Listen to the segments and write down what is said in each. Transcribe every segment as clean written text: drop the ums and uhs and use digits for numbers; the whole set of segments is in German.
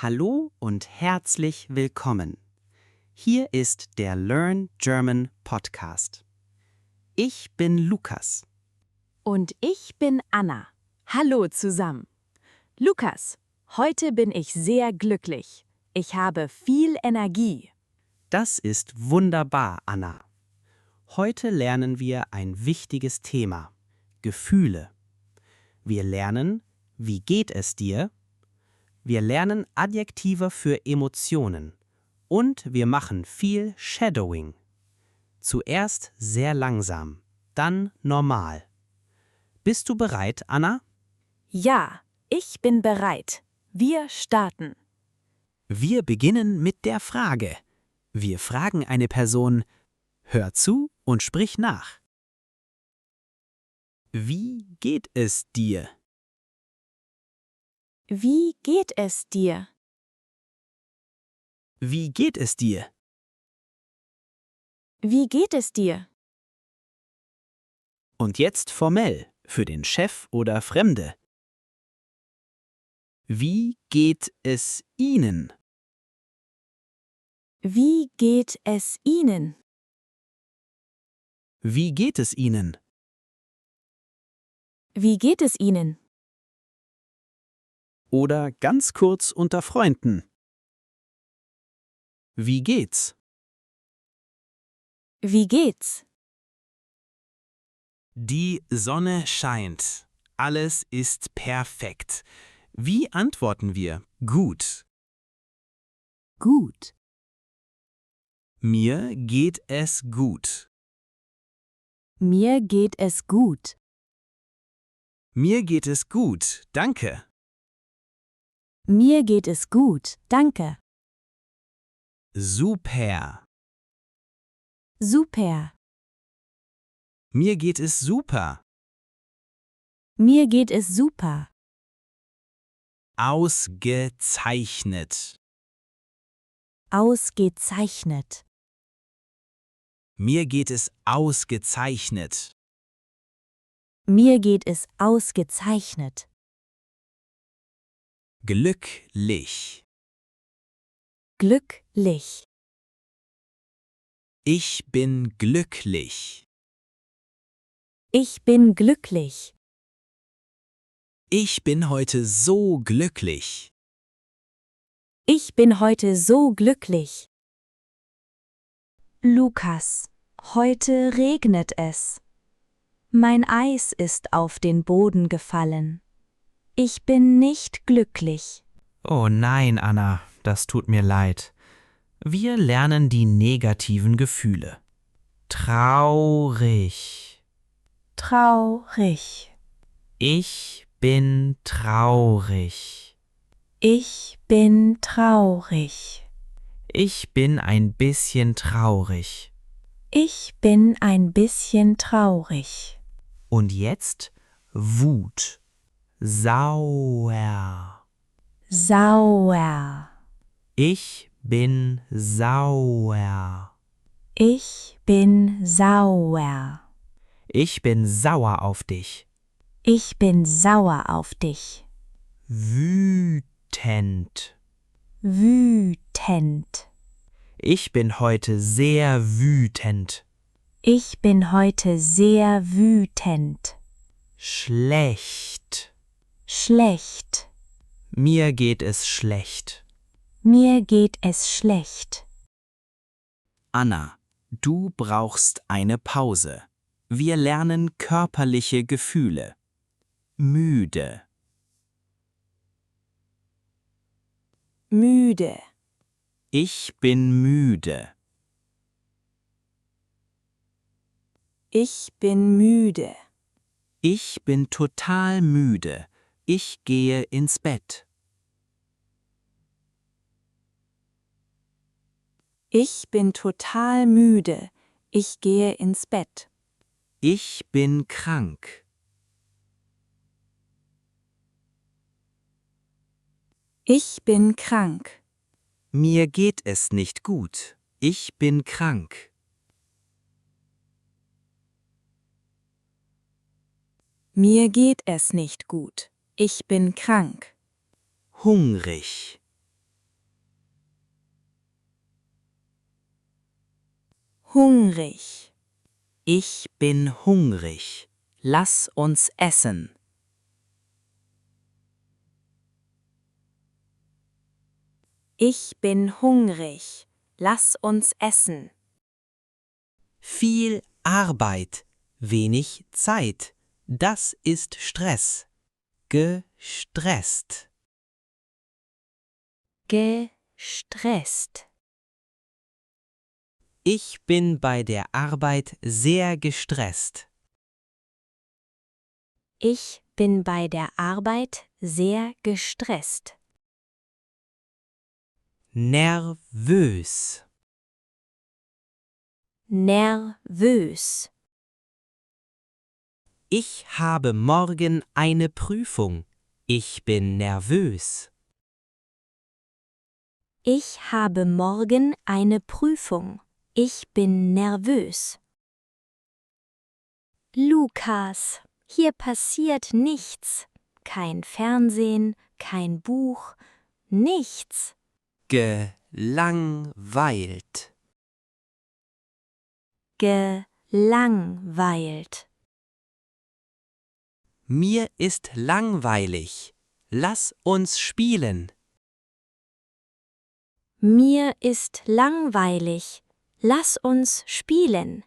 Hallo und herzlich willkommen. Hier ist der Learn German Podcast. Ich bin Lukas. Und ich bin Anna. Hallo zusammen. Lukas, heute bin ich sehr glücklich. Ich habe viel Energie. Das ist wunderbar, Anna. Heute lernen wir ein wichtiges Thema: Gefühle. Wir lernen, wie geht es dir? Wir lernen Adjektive für Emotionen. Und wir machen viel Shadowing. Zuerst sehr langsam, dann normal. Bist du bereit, Anna? Ja, ich bin bereit. Wir starten. Wir beginnen mit der Frage. Wir fragen eine Person, hör zu und sprich nach. Wie geht es dir? Wie geht es dir? Wie geht es dir? Wie geht es dir? Und jetzt formell für den Chef oder Fremde. Wie geht es Ihnen? Wie geht es Ihnen? Wie geht es Ihnen? Wie geht es Ihnen? Oder ganz kurz unter Freunden. Wie geht's? Wie geht's? Die Sonne scheint. Alles ist perfekt. Wie antworten wir? Gut. Gut. Mir geht es gut. Mir geht es gut. Mir geht es gut, danke. Mir geht es gut, danke. Super. Super. Mir geht es super. Mir geht es super. Ausgezeichnet. Ausgezeichnet. Mir geht es ausgezeichnet. Mir geht es ausgezeichnet. Glücklich. Glücklich. Ich bin glücklich. Ich bin glücklich. Ich bin heute so glücklich. Ich bin heute so glücklich. Lukas, heute regnet es. Mein Eis ist auf den Boden gefallen. Ich bin nicht glücklich. Oh nein, Anna, das tut mir leid. Wir lernen die negativen Gefühle. Traurig. Traurig. Ich bin traurig. Ich bin traurig. Ich bin ein bisschen traurig. Ich bin ein bisschen traurig. Und jetzt Wut. Sauer. Sauer. Ich bin sauer. Ich bin sauer. Ich bin sauer auf dich. Ich bin sauer auf dich. Wütend. Wütend. Ich bin heute sehr wütend. Ich bin heute sehr wütend. Schlecht. Schlecht. Mir geht es schlecht. Mir geht es schlecht. Anna, du brauchst eine Pause. Wir lernen körperliche Gefühle. Müde. Müde. Ich bin müde. Ich bin müde. Ich bin total müde. Ich gehe ins Bett. Ich bin total müde. Ich gehe ins Bett. Ich bin krank. Ich bin krank. Mir geht es nicht gut. Ich bin krank. Mir geht es nicht gut. Ich bin krank. Hungrig. hungrig. Ich bin hungrig. Lass uns essen. Ich bin hungrig. Lass uns essen. Viel Arbeit, wenig Zeit. Das ist Stress. Gestresst. Gestresst. Ich bin bei der Arbeit sehr gestresst. Ich bin bei der Arbeit sehr gestresst. Nervös. Nervös. Ich habe morgen eine Prüfung. Ich bin nervös. Ich habe morgen eine Prüfung. Ich bin nervös. Lukas, hier passiert nichts. Kein Fernsehen, kein Buch, nichts. Gelangweilt. Gelangweilt. Mir ist langweilig. Lass uns spielen. Mir ist langweilig. Lass uns spielen.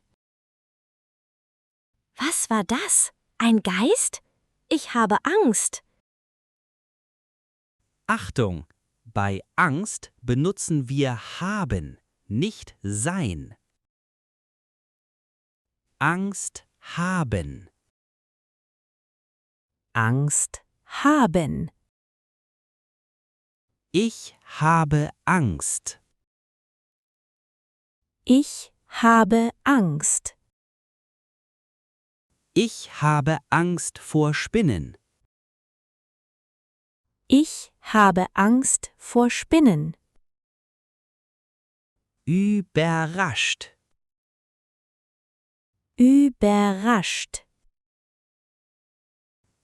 Was war das? Ein Geist? Ich habe Angst. Achtung! Bei Angst benutzen wir haben, nicht sein. Angst haben. Angst haben. Ich habe Angst. Ich habe Angst. Ich habe Angst vor Spinnen. Ich habe Angst vor Spinnen. Überrascht. Überrascht.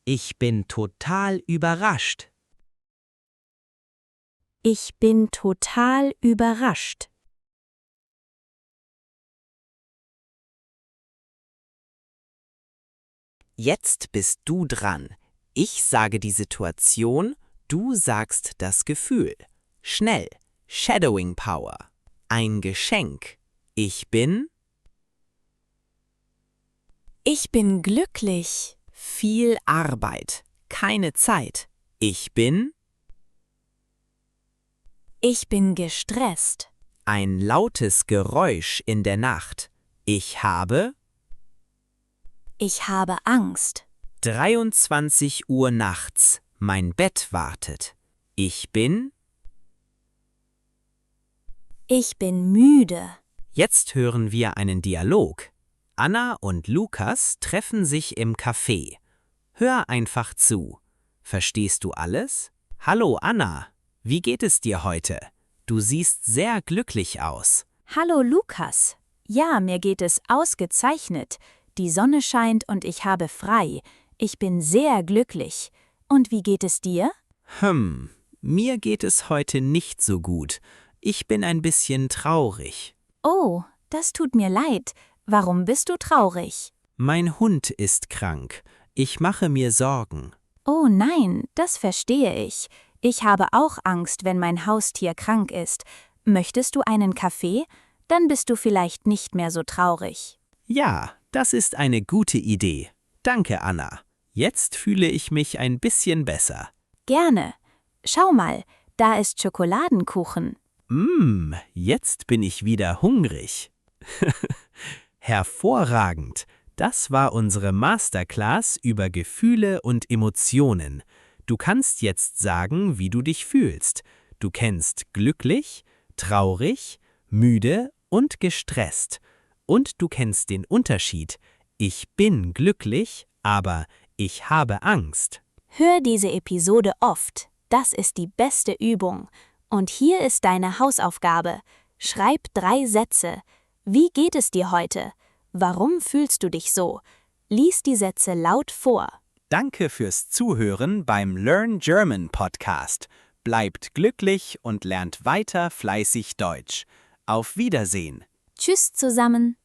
Ich bin total überrascht. Ich bin total überrascht. Jetzt bist du dran. Ich sage die Situation, du sagst das Gefühl. Schnell. Shadowing Power. Ein Geschenk. Ich bin glücklich. viel Arbeit. Keine Zeit. Ich bin Gestresst. ein lautes Geräusch in der Nacht. Ich habe Ich habe Angst. 23 Uhr nachts. Mein Bett wartet. Ich bin müde. Jetzt hören wir einen Dialog. Anna und Lukas treffen sich im Café. Hör einfach zu. Verstehst du alles? Hallo Anna, wie geht es dir heute? Du siehst sehr glücklich aus. Hallo Lukas. Ja, mir geht es ausgezeichnet. Die Sonne scheint und ich habe frei. Ich bin sehr glücklich. Und wie geht es dir? Mir geht es heute nicht so gut. Ich bin ein bisschen traurig. Oh, das tut mir leid. Warum bist du traurig? Mein Hund ist krank. Ich mache mir Sorgen. Oh nein, das verstehe ich. Ich habe auch Angst, wenn mein Haustier krank ist. Möchtest du einen Kaffee? Dann bist du vielleicht nicht mehr so traurig. Ja, das ist eine gute Idee. Danke, Anna. Jetzt fühle ich mich ein bisschen besser. Gerne. Schau mal, da ist Schokoladenkuchen. Jetzt bin ich wieder hungrig. Hervorragend. Das war unsere Masterclass über Gefühle und Emotionen. Du kannst jetzt sagen, wie du dich fühlst. Du kennst glücklich, traurig, müde und gestresst. Und du kennst den Unterschied. Ich bin glücklich, aber ich habe Angst. Hör diese Episode oft. Das ist die beste Übung. Und hier ist deine Hausaufgabe. Schreib 3 Sätze. Wie geht es dir heute? Warum fühlst du dich so? Lies die Sätze laut vor. Danke fürs Zuhören beim Learn German Podcast. Bleibt glücklich und lernt weiter fleißig Deutsch. Auf Wiedersehen. Tschüss zusammen.